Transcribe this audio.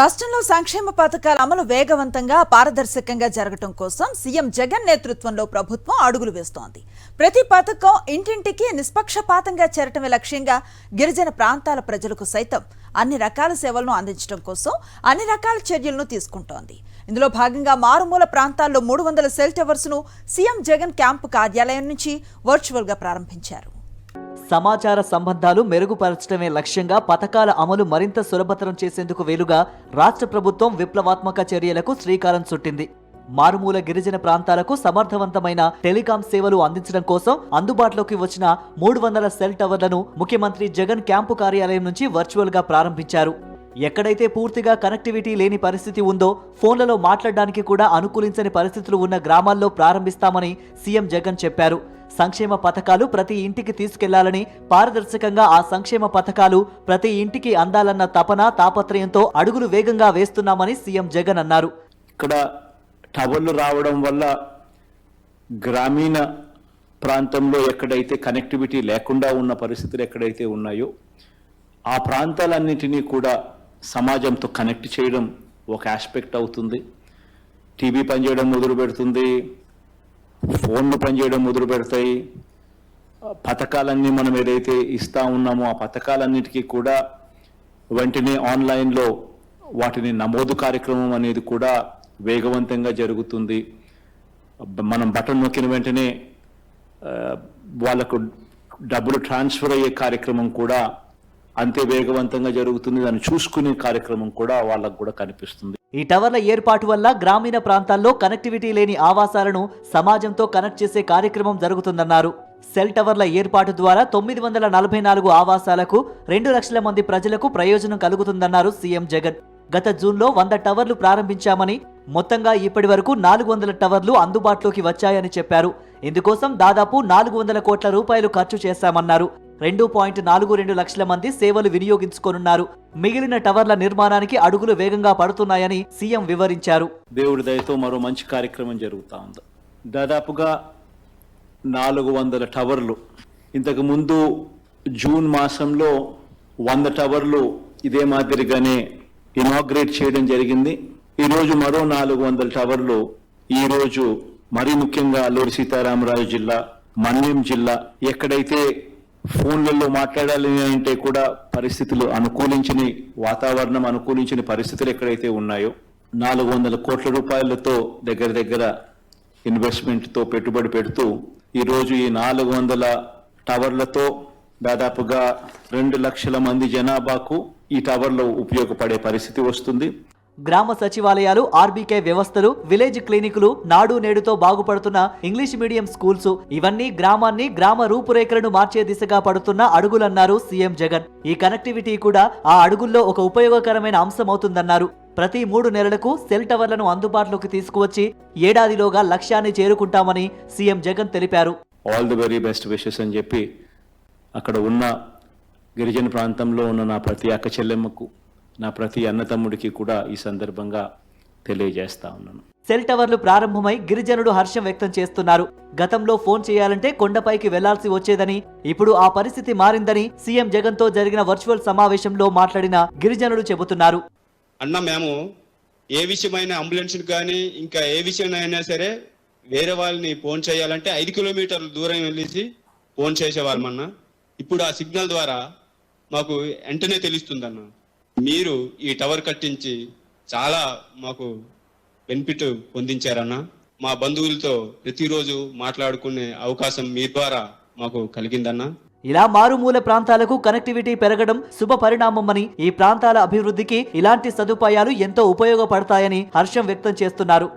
రాష్ట్రంలో సంక్షేమ పథకాల అమలు వేగవంతంగా పారదర్శకంగా జరగడం కోసం సీఎం జగన్ నేతృత్వంలో ప్రభుత్వం అడుగులు వేస్తోంది. ప్రతి పథకం ఇంటింటికి నిష్పక్షపాతంగా చేరటమే లక్ష్యంగా గిరిజన ప్రాంతాల ప్రజలకు సైతం అన్ని రకాల సేవలను అందించడం కోసం అన్ని రకాల చర్యలను తీసుకుంటోంది. ఇందులో భాగంగా మారుమూల ప్రాంతాల్లో 300 సెల్ టవర్స్ ను సీఎం జగన్ క్యాంపు కార్యాలయం నుంచి వర్చువల్ గా ప్రారంభించారు. సమాచార సంబంధాలు మెరుగుపరచడమే లక్ష్యంగా పథకాల అమలు మరింత సులభతరం చేసేందుకు వీలుగా రాష్ట్ర ప్రభుత్వం విప్లవాత్మక చర్యలకు శ్రీకారం చుట్టింది. మారుమూల గిరిజన ప్రాంతాలకు సమర్థవంతమైన టెలికాం సేవలు అందించడం కోసం అందుబాటులోకి వచ్చిన 300 సెల్ టవర్లను ముఖ్యమంత్రి జగన్ క్యాంపు కార్యాలయం నుంచి వర్చువల్ గా ప్రారంభించారు. ఎక్కడైతే పూర్తిగా కనెక్టివిటీ లేని పరిస్థితి ఉందో, ఫోన్లలో మాట్లాడడానికి కూడా అనుకూలించని పరిస్థితులు ఉన్న గ్రామాల్లో ప్రారంభిస్తామని సీఎం జగన్ చెప్పారు. సంక్షేమ పథకాలు ప్రతి ఇంటికి తీసుకెళ్లాలని, పారదర్శకంగా ఆ సంక్షేమ పథకాలు ప్రతి ఇంటికి అందాలన్న తాపత్రయంతో అడుగులు వేగంగా వేస్తున్నామని సీఎం జగన్ అన్నారు. ఇక్కడ టవర్లు రావడం వల్ల గ్రామీణ ప్రాంతంలో ఎక్కడైతే కనెక్టివిటీ లేకుండా ఉన్న పరిస్థితులు ఎక్కడైతే ఉన్నాయో ఆ ప్రాంతాలన్నింటినీ కూడా సమాజంతో కనెక్ట్ చేయడం ఒక ఆస్పెక్ట్ అవుతుంది. టీవీ పనిచేయడం మొదలు పెడుతుంది, ఫోన్లు పనిచేయడం మొదలు పెడతాయి. పథకాలన్నీ మనం ఏదైతే ఇస్తా ఉన్నామో ఆ పథకాలన్నిటికీ కూడా వెంటనే ఆన్లైన్లో వాటిని నమోదు కార్యక్రమం అనేది కూడా వేగవంతంగా జరుగుతుంది. మనం బటన్ నొక్కిన వెంటనే వాళ్ళకు డబ్బులు ట్రాన్స్ఫర్ అయ్యే కార్యక్రమం కూడా అంతే వేగవంతంగా జరుగుతుంది. దాన్ని చూసుకునే కార్యక్రమం కూడా వాళ్ళకు కూడా కనిపిస్తుంది. ఈ టవర్ల ఏర్పాటు వల్ల గ్రామీణ ప్రాంతాల్లో కనెక్టివిటీ లేని ఆవాసాలను సమాజంతో కనెక్ట్ చేసే కార్యక్రమం జరుగుతుందన్నారు. సెల్ టవర్ల ఏర్పాటు ద్వారా 944 ఆవాసాలకు 2 లక్షల మంది ప్రజలకు ప్రయోజనం కలుగుతుందన్నారు సీఎం జగన్. గత జూన్లో 100 టవర్లు ప్రారంభించామని, మొత్తంగా ఇప్పటి వరకు 400 టవర్లు అందుబాటులోకి వచ్చాయని చెప్పారు. ఇందుకోసం దాదాపు 400 కోట్ల రూపాయలు ఖర్చు చేశామన్నారు. 2.42 లక్షల మంది సేవలు వినియోగించుకోనున్నారు. మిగిలిన టవర్ల నిర్మాణానికి అడుగులు వేగంగా పడుతున్నాయని సీఎం వివరించారు. దేవుడి దయతో మరో మంచి కార్యక్రమం జరుగుతూ ఉంది. దాదాపుగా 400 టవర్లు, ఇంతకు ముందు జూన్ మాసంలో 100 టవర్లు ఇదే మాదిరిగానే ఇనాగ్రేట్ చేయడం జరిగింది. ఈరోజు మరో 400 టవర్లు ఈరోజు మరీ ముఖ్యంగా అల్లూరి సీతారామరాజు జిల్లా, మన్యం జిల్లా ఎక్కడైతే ఫోన్లలో మాట్లాడాలి అంటే కూడా పరిస్థితులు అనుకూలించని, వాతావరణం అనుకూలించని పరిస్థితులు ఎక్కడైతే ఉన్నాయో 400 కోట్ల రూపాయలతో దగ్గర ఇన్వెస్ట్మెంట్తో పెట్టుబడి పెడుతూ ఈరోజు ఈ 400 టవర్లతో దాదాపుగా 2 లక్షల మంది జనాభాకు ఈ టవర్లు ఉపయోగపడే పరిస్థితి వస్తుంది. గ్రామ సచివాలయాలు, ఆర్బీకే వ్యవస్థలు, విలేజ్ క్లినికులు, నాడు నేడుతో బాగుపడుతున్న ఇంగ్లీష్ మీడియం స్కూల్స్ ఇవన్నీ గ్రామాన్ని, గ్రామ రూపురేఖలను మార్చే దిశగా పడుతున్న అడుగులన్నారు సీఎం జగన్. ఈ కనెక్టివిటీ కూడా ఆ అడుగుల్లో ఒక ఉపయోగకరమైన అంశమవుతుందన్నారు. ప్రతి 3 నెలలకు సెల్ టవర్లను అందుబాటులోకి తీసుకువచ్చి ఏడాదిలోగా లక్ష్యాన్ని చేరుకుంటామని సీఎం జగన్ తెలిపారు. All the very best wishes అని చెప్పి అక్కడ ఉన్న గిరిజన ప్రాంతంలో ఉన్న నా ప్రతి అక్క చెల్లెమ్మకు, నా ప్రతి అన్నతమ్ముడికి కూడా ఈ సందర్భంగా తెలియజేస్తా ఉన్నాను. సెల్ టవర్లు ప్రారంభమై గిరిజనులు హర్షం వ్యక్తం చేస్తున్నారు. గతంలో ఫోన్ చేయాలంటే కొండపైకి వెళ్లాల్సి వచ్చేదని, ఇప్పుడు ఆ పరిస్థితి మారిందని సీఎం జగన్ తో జరిగిన వర్చువల్ సమావేశంలో మాట్లాడిన గిరిజనులు చెబుతున్నారు. అన్న, మేము ఏ విషయమైన అంబులెన్స్ కానీ ఇంకా ఏ విషయమైనా సరే వేరే వాళ్ళని ఫోన్ చేయాలంటే 5 కిలోమీటర్ల దూరం వెళ్ళేసి ఫోన్ చేసేవాళ్ళమన్నా. ఇప్పుడు ఆ సిగ్నల్ ద్వారా మాకు వెంటనే తెలుస్తుందన్న. మీరు ఈ టవర్ కట్టించి చాలా మాకు బెనిఫిట్ పొందించారన్న. మా బంధువులతో ప్రతిరోజు మాట్లాడుకునే అవకాశం మీ ద్వారా మాకు కలిగిందన్న. ఇలా మారుమూల ప్రాంతాలకు కనెక్టివిటీ పెరగడం శుభ పరిణామమని, ఈ ప్రాంతాల అభివృద్ధికి ఇలాంటి సదుపాయాలు ఎంతో ఉపయోగపడతాయని హర్షం వ్యక్తం చేస్తున్నారు.